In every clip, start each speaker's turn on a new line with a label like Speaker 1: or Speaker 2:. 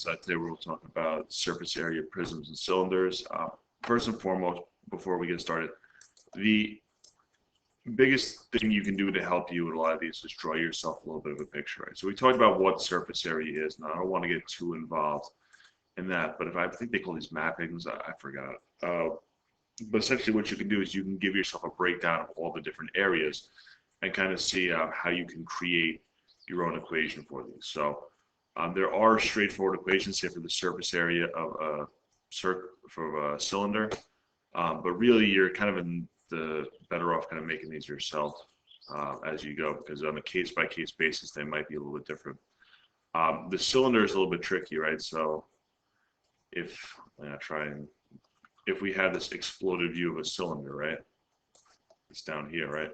Speaker 1: Inside today we'll talk about surface area prisms and cylinders. First and foremost, before we get started, the biggest thing you can do to help you with a lot of these is draw yourself a little bit of a picture, right? So we talked about what surface area is. Now I don't want to get too involved in that, but if I think they call these mappings, I forgot. But essentially what you can do is you can give yourself a breakdown of all the different areas and kind of see how you can create your own equation for these. So there are straightforward equations here for the surface area of a cylinder, but really you're kind of in the better off kind of making these yourself as you go, because on a case-by-case basis they might be a little bit different. The cylinder is a little bit tricky, right? So if if we had this exploded view of a cylinder, right? It's down here, right?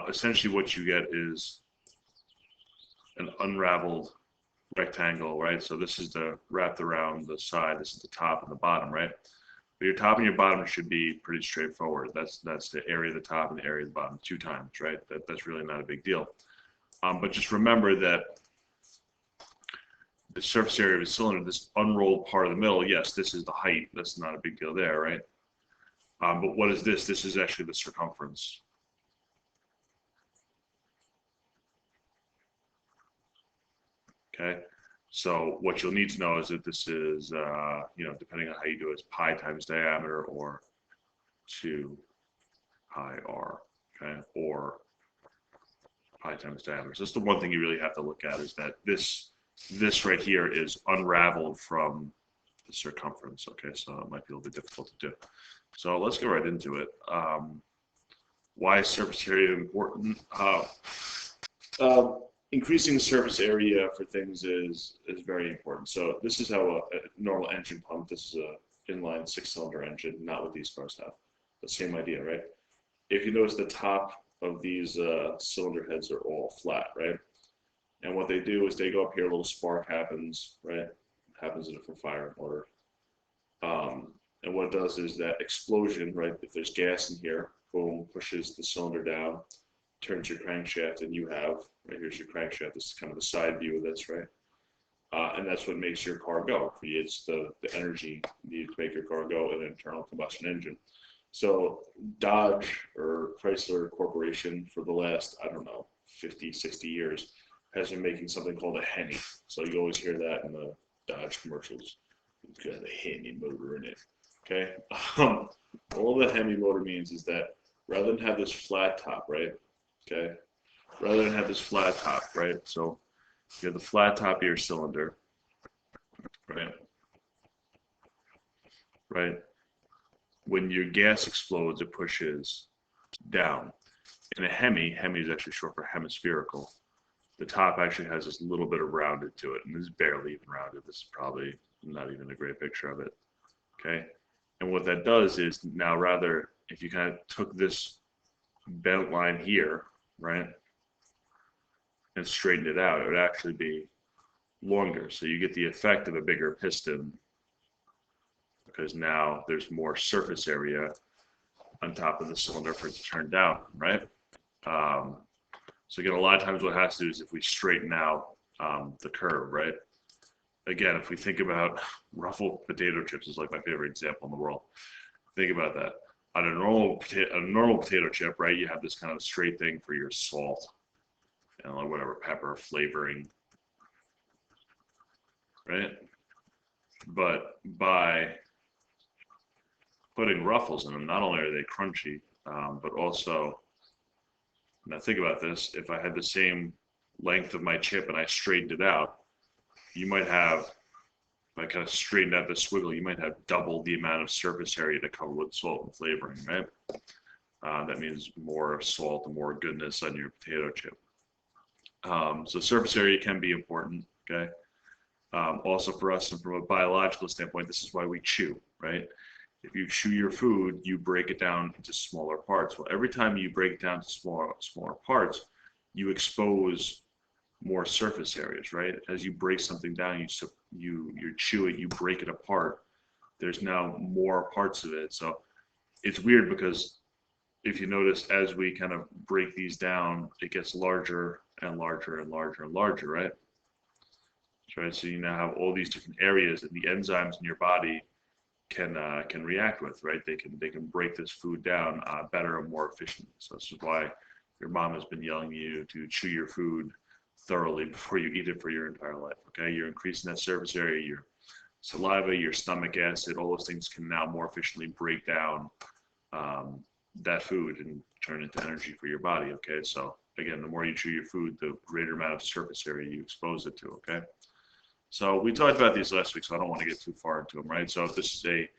Speaker 1: Essentially what you get is an unraveled rectangle, right? So this is the wrapped around the side, this is the top and the bottom, right? But your top and your bottom should be pretty straightforward. That's the area of the top and the area of the bottom 2 times, right? That's really not a big deal. But just remember that the surface area of a cylinder, this unrolled part of the middle, yes, this is the height. That's not a big deal there, right? But what is this? This is actually the circumference. Okay, so what you'll need to know is that this is, depending on how you do it, it's pi times diameter or 2 pi r, okay, or pi times diameter. So that's the one thing you really have to look at, is that this right here is unraveled from the circumference, okay, so it might be a little bit difficult to do. So let's go right into it. Why is surface area important? Increasing the surface area for things is very important. So this is how a normal engine pump, this is a inline 6-cylinder engine, not what these cars have. The same idea, right? If you notice, the top of these cylinder heads are all flat, right? And what they do is they go up here, a little spark happens, right? Happens in a fire motor. And what it does is that explosion, right? If there's gas in here, boom, pushes the cylinder down, turns your crankshaft, and you have, right here's your crankshaft. This is kind of a side view of this, right? And that's what makes your car go. It creates the energy needed to make your car go in an internal combustion engine. So Dodge or Chrysler Corporation for the last, I don't know, 50, 60 years has been making something called a Hemi. So you always hear that in the Dodge commercials. It's got a Hemi motor in it. Okay. All the Hemi motor means is that rather than have this flat top, right? Okay. Rather than have this flat top, right? So you have the flat top of your cylinder, right? Right. When your gas explodes, it pushes down. In a Hemi is actually short for hemispherical. The top actually has this little bit of rounded to it, and this is barely even rounded. This is probably not even a great picture of it. Okay. And what that does is now, rather, if you kind of took this bent line here, right, and straightened it out, it would actually be longer. So you get the effect of a bigger piston because now there's more surface area on top of the cylinder for it to turn down, right? So again, a lot of times what has to do is if we straighten out the curve, right? Again, if we think about ruffled potato chips, is like my favorite example in the world. Think about that. On a normal potato chip, right, you have this kind of straight thing for your salt and like whatever pepper flavoring, right? But by putting ruffles in them, not only are they crunchy, but also, now think about this, if I had the same length of my chip and I straightened it out, you might have, if I kind of straightened out the swiggle, you might have double the amount of surface area to cover with salt and flavoring, right? That means more salt and more goodness on your potato chip. So surface area can be important, okay? Also for us, and from a biological standpoint, this is why we chew, right? If you chew your food, you break it down into smaller parts. Well, every time you break it down to smaller parts, you expose more surface areas, right? As you break something down, you chew it, you break it apart. There's now more parts of it. So it's weird because if you notice, as we kind of break these down, it gets larger and larger and larger and larger, right? right? So you now have all these different areas that the enzymes in your body can react with, right? They can break this food down better and more efficiently. So this is why your mom has been yelling at you to chew your food thoroughly before you eat it for your entire life. Okay, you're increasing that surface area, your saliva, your stomach acid, all those things can now more efficiently break down that food and turn it into energy for your body. Okay, so again, the more you chew your food, the greater amount of surface area you expose it to. Okay. So we talked about these last week, so I don't want to get too far into them, right? So if this is a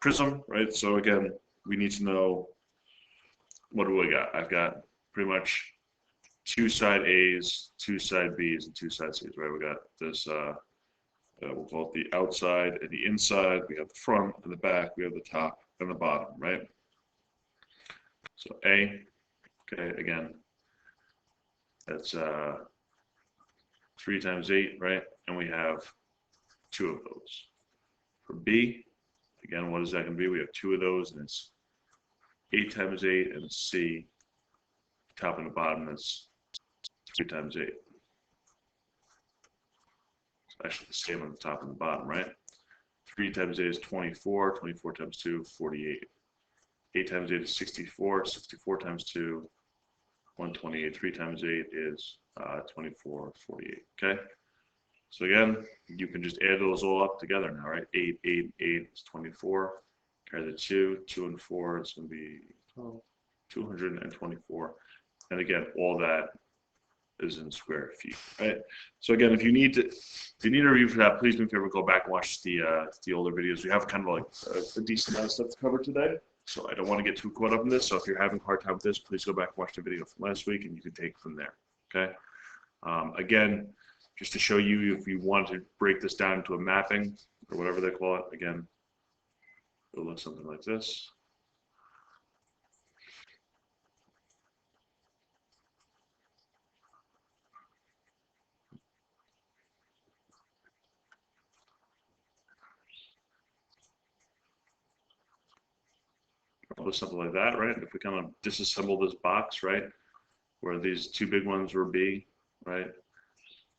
Speaker 1: prism, right? So again, we need to know, what do I got? I've got pretty much two side A's, two side B's, and two side C's, right? We got this, we'll call it the outside and the inside. We have the front and the back. We have the top and the bottom, right? So A, okay, again, that's 3 times 8, right? And we have 2 of those. For B, again, what is that going to be? We have 2 of those, and it's 8 times 8, and C, top and the bottom, is 3 times 8. It's actually the same on the top and the bottom, right? 3 times 8 is 24, 24 times 2, 48. 8 times 8 is 64, 64 times 2, 128. 3 times 8 is 24, 48, okay? So again, you can just add those all up together now, right? 8, 8, 8 is 24. Carry the 2, 2 and 4, it's going to be 224. And again, all that is in square feet, right? So again, if you need to review for that, please do me a favor, go back and watch the older videos. We have kind of like a decent amount of stuff to cover today, so I don't want to get too caught up in this. So if you're having a hard time with this, please go back and watch the video from last week, and you can take it from there, okay? Again, just to show you, if you want to break this down into a mapping, or whatever they call it, again, it'll look something like this. Something like that, right? If we kind of disassemble this box, right, where these 2 big ones were B, right?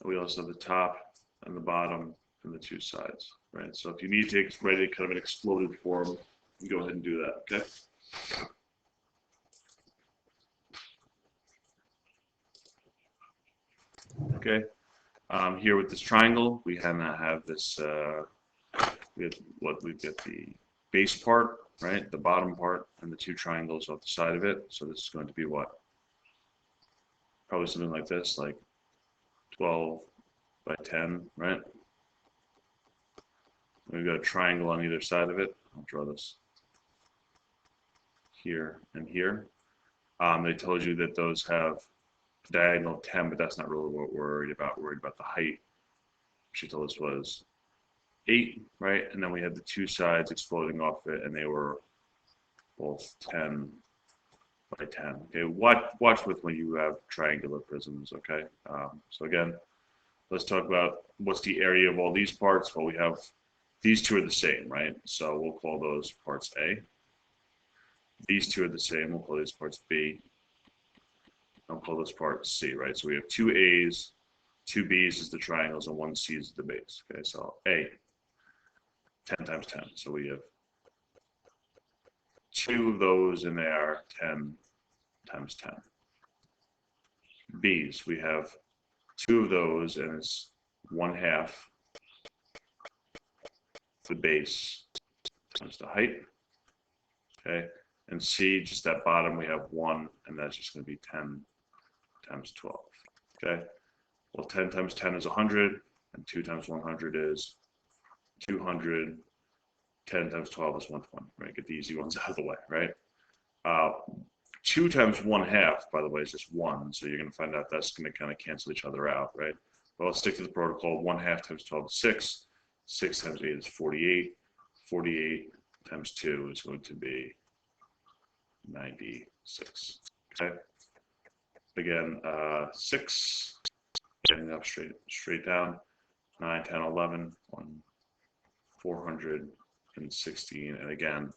Speaker 1: We also have the top and the bottom and the 2 sides, right? So if you need to write it kind of an exploded form, you go ahead and do that, okay? Okay. Here with this triangle, we have this. We've got the base part, right? The bottom part, and the 2 triangles off the side of it. So this is going to be what? Probably something like this, like 12 by 10, right? We've got a triangle on either side of it. I'll draw this here and here. They told you that those have diagonal 10, but that's not really what we're worried about. We're worried about the height. She told us was 8, right? And then we had the 2 sides exploding off it, and they were both 10 by 10. Okay, watch with when you have triangular prisms, okay? So again, let's talk about what's the area of all these parts. Well, we have these 2 are the same, right? So we'll call those parts A. These 2 are the same. We'll call these parts B. I'll call this part C, right? So we have 2 A's, 2 B's is the triangles, and 1 C is the base. Okay, so A, 10 times 10. So we have 2 of those, and they are 10 times 10. B's, we have 2 of those, and it's 1/2 the base times the height. Okay, and C, just that bottom, we have 1, and that's just going to be 10 times 12. Okay, well, 10 times 10 is 100, and 2 times 100 is 200. 10 times 12 is 120, right? Get the easy ones out of the way, right? 2 times 1/2, by the way, is just 1, so you're going to find out that's going to kind of cancel each other out, right? Well, let's stick to the protocol. 1/2 times 12 is 6. 6 times 8 is 48. 48 times 2 is going to be 96. Okay. Again, 6, getting up straight down. 9, 10, 11, 1, 416, and again,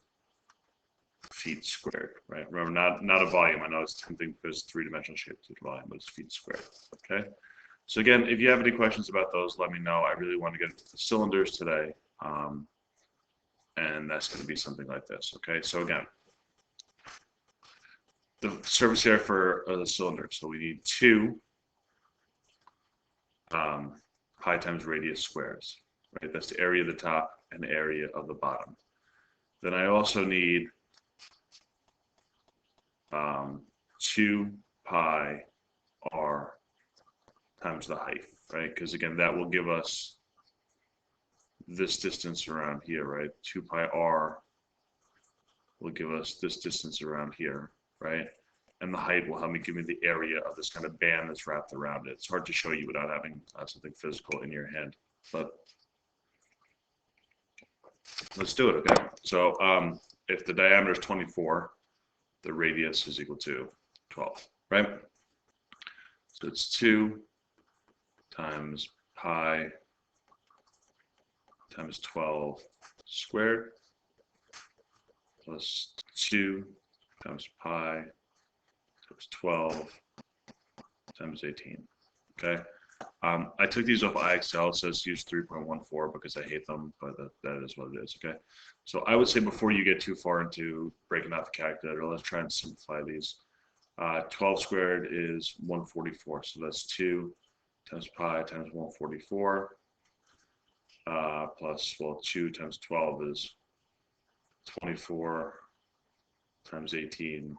Speaker 1: feet squared, right? Remember, not a volume. I know it's tempting because it's 3-dimensional shape to volume, but it's feet squared. Okay. So again, if you have any questions about those, let me know. I really want to get into the cylinders today. And that's going to be something like this, okay? So again, the surface area for the cylinder. So we need 2 pi times radius squares, right? That's the area of the top and the area of the bottom. Then I also need 2 pi r times the height, right? Because again, that will give us this distance around here, right? 2 pi r will give us this distance around here, right? And the height will help me give me the area of this kind of band that's wrapped around it. It's hard to show you without having something physical in your hand, but let's do it, okay? So if the diameter is 24, the radius is equal to 12, right? So it's 2 times pi times 12 squared plus 2 times pi times 12 times 18, okay? I took these off IXL. It says use 3.14 because I hate them, but that is what it is, okay? So I would say before you get too far into breaking out the calculator, let's try and simplify these. 12 squared is 144, so that's 2 times pi times 144 plus, well, 2 times 12 is 24 times 18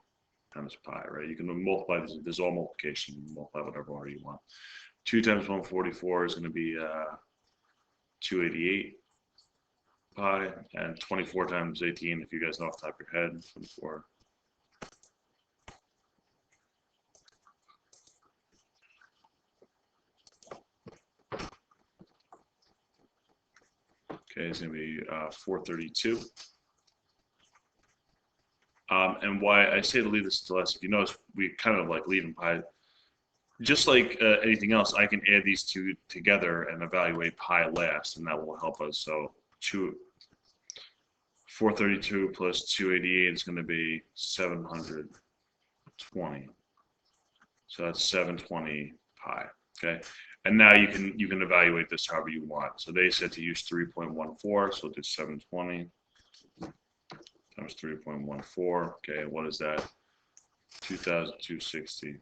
Speaker 1: times pi, right? You can multiply this. There's all multiplication. You can multiply whatever order you want. 2 times 144 is going to be 288 pi, and 24 times 18, if you guys know off the top of your head, 24. Okay, it's going to be 432. And why I say to leave this to less, if you notice, we kind of like leaving pi. Just like anything else, I can add these two together and evaluate pi last, and that will help us. So 432 plus 288 is going to be 720. So that's 720 pi. Okay, and now you can evaluate this however you want. So they said to use 3.14, so do 720 times 3.14. Okay, what is that? 2,260.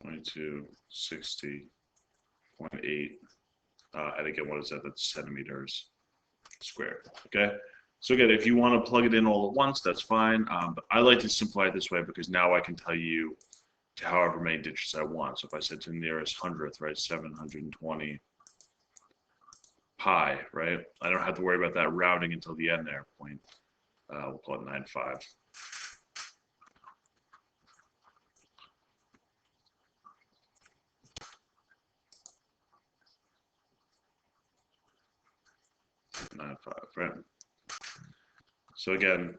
Speaker 1: 2260.8, and again, what is that? That's centimeters squared. Okay, so again, if you want to plug it in all at once, that's fine. But I like to simplify it this way because now I can tell you to however many digits I want. So if I said to the nearest hundredth, right, 720 pi, right, I don't have to worry about that rounding until the end there. We'll call it 95. Right? So again,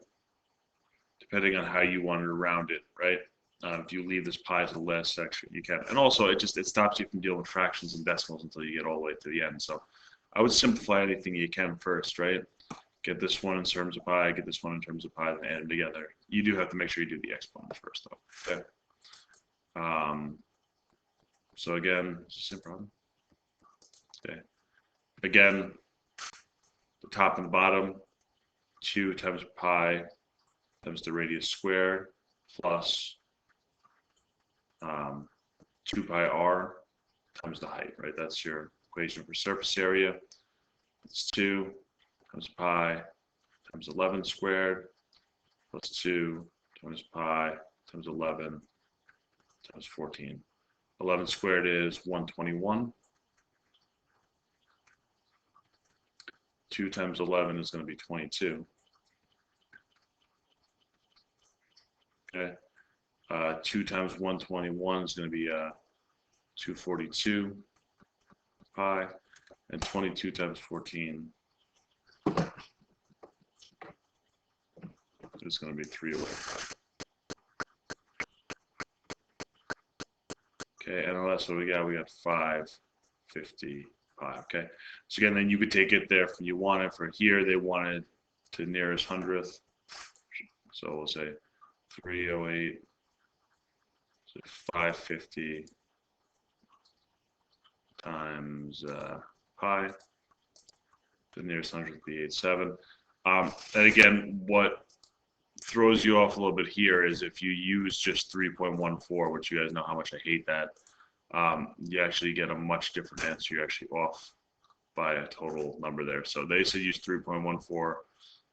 Speaker 1: depending on how you want to round it, right? If you leave this pi as the last section, you can. And also, it stops you from dealing with fractions and decimals until you get all the way to the end. So I would simplify anything you can first, right? Get this one in terms of pi, get this one in terms of pi, and add them together. You do have to make sure you do the exponents first, though. Okay. So again, same problem. Okay. Again, the top and the bottom, 2 times pi times the radius squared plus 2 pi r times the height, right? That's your equation for surface area. It's 2 times pi times 11 squared plus 2 times pi times 11 times 14. 11 squared is 121. 2 times 11 is going to be 22. Okay. 2 times 121 is going to be 242 pi, and 22 times 14 is going to be 308. Okay, and that's what we got. We got 550 pi. Okay, so again, then you could take it there. You want it for here. They wanted to nearest hundredth. So we'll say 308 So 550 times pi. The nearest 100th would be 87. And again, what throws you off a little bit here is if you use just 3.14, which you guys know how much I hate that, you actually get a much different answer. You're actually off by a total number there. So they said use 3.14,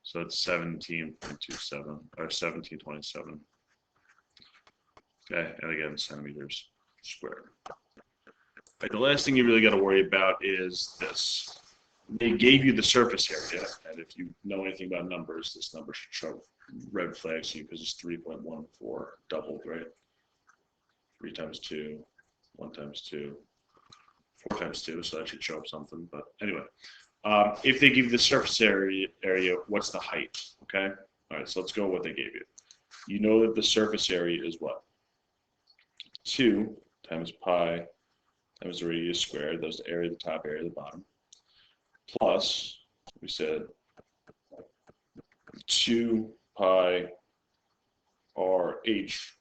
Speaker 1: so it's 17.27 or 1727. Okay, and again, centimeters squared. Right, the last thing you really got to worry about is this. They gave you the surface area, and if you know anything about numbers, this number should show red flags to you because it's 3.14 doubled, right? 3 times 2, 1 times 2, 4 times 2, so that should show up something. But anyway, if they give you the surface area, what's the height? Okay, all right, so let's go with what they gave you. You know that the surface area is what? 2 times pi times the radius squared. There's the area, the top area, the bottom. Plus, we said 2 pi RH,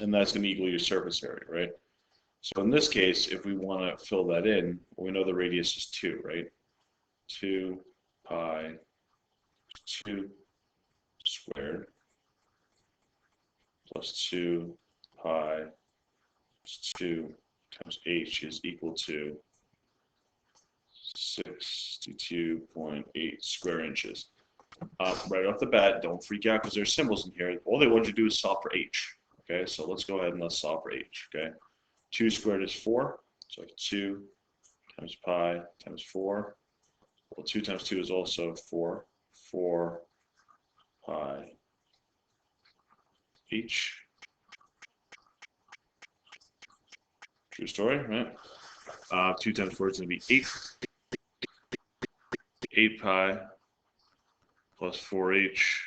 Speaker 1: and that's going to equal your surface area, right? So in this case, if we want to fill that in, we know the radius is 2, right? 2 pi 2 squared plus 2 pi 2 times h is equal to 62.8 square inches. Right off the bat, don't freak out because there's symbols in here. All they want you to do is solve for h. Okay, so let's go ahead and let's solve for h. Okay, 2 squared is 4, so 2 times pi times 4. Well, 2 times 2 is also 4. 4 pi h. True story, right? 2 times 4 is going to be 8. 8 pi plus 4h,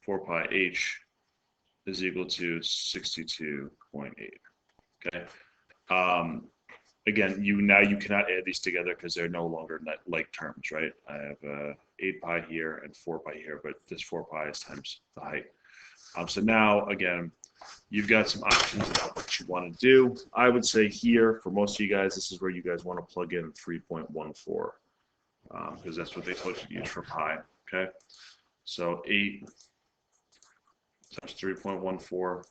Speaker 1: 4 pi h is equal to 62.8. Okay. Again, now you cannot add these together because they're no longer like terms, right? I have 8 pi here and 4 pi here, but this 4 pi is times the height. So now, again, you've got some options about what you want to do. I would say here, for most of you guys, this is where you guys want to plug in 3.14 because that's what they told you to use for pi, okay? So 8 times 3.14,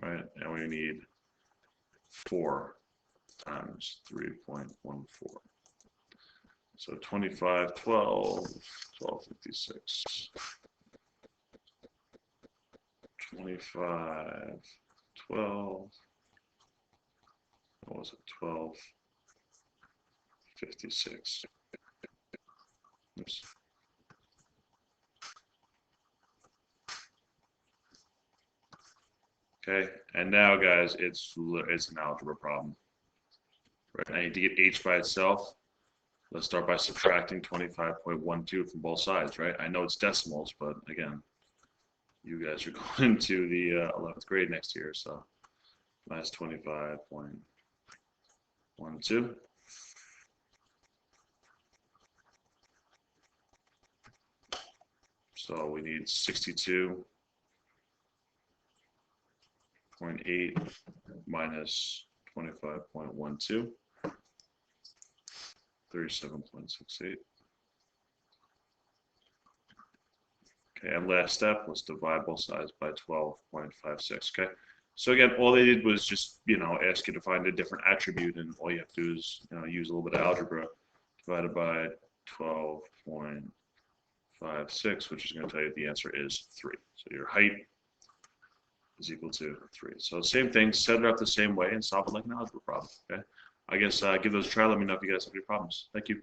Speaker 1: right? And we need 4 times 3.14. So 25, 12, 1256. 25, 12, what was it, 12, 56. Oops. Okay, and now guys, it's an algebra problem. Right, I need to get h by itself. Let's start by subtracting 25.12 from both sides, right? I know it's decimals, but again, you guys are going to the 11th grade next year, so minus 25.12. So we need 62.8 minus 25.12, 37.68. Okay, and last step, let's divide both sides by 12.56. Okay, so again, all they did was just, ask you to find a different attribute, and all you have to do is, use a little bit of algebra divided by 12.56, which is going to tell you the answer is 3. So your height is equal to 3. So same thing, set it up the same way and solve it like an algebra problem. Okay, I guess give those a try. Let me know if you guys have any problems. Thank you.